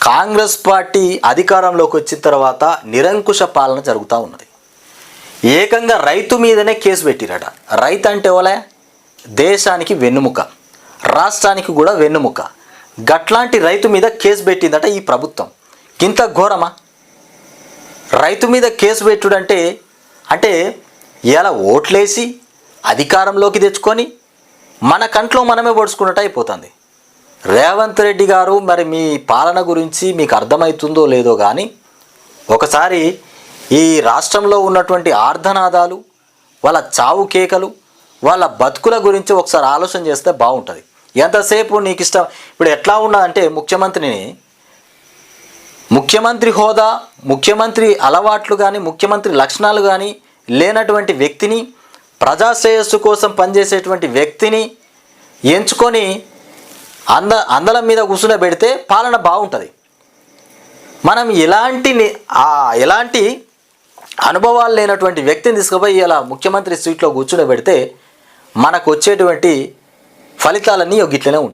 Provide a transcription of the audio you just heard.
Congress party అధికారంలోకి వచ్చిన తర్వాత నిరంకుశ పాలన జరుగుతూ ఉన్నది. ఏకంగా రైతు మీదనే కేసు పెట్టిరట. రైతు అంటే ఎవలే? దేశానికి వెన్నుముక, రాష్ట్రానికి కూడా వెన్నుముక. గట్లాంటి రైతు మీద కేసు పెట్టిందట ఈ ప్రభుత్వం. ఇంత ఘోరమా? రైతు మీద కేసు పెట్టుడంటే అంటే ఇలా ఓట్లేసి అధికారంలోకి తెచ్చుకొని మన కంట్లో మనమే పొడుచుకున్నట్టు అయిపోతుంది. రేవంత్ రెడ్డి గారు, మరి మీ పాలన గురించి మీకు అర్థమవుతుందో లేదో కానీ ఒకసారి ఈ రాష్ట్రంలో ఉన్నటువంటి ఆర్ధనాదాలు, వాళ్ళ చావు కేకలు, వాళ్ళ బతుకుల గురించి ఒకసారి ఆలోచన చేస్తే బాగుంటుంది. ఎంతసేపు నీకు ఇష్టం. ఇప్పుడు ఎట్లా ఉన్నదంటే ముఖ్యమంత్రి హోదా, ముఖ్యమంత్రి అలవాట్లు కానీ, ముఖ్యమంత్రి లక్షణాలు కానీ లేనటువంటి వ్యక్తిని, ప్రజాశ్రేయస్సు కోసం పనిచేసేటువంటి వ్యక్తిని ఎంచుకొని అందలం మీద కూర్చునబెడితే పాలన బాగుంటుంది. మనం ఎలాంటి అనుభవాలు లేనటువంటి వ్యక్తిని తీసుకుపోయి ఇలా ముఖ్యమంత్రి సీట్లో కూర్చునబెడితే మనకు వచ్చేటువంటి ఫలితాలన్నీ గిట్లనే ఉంటాయి.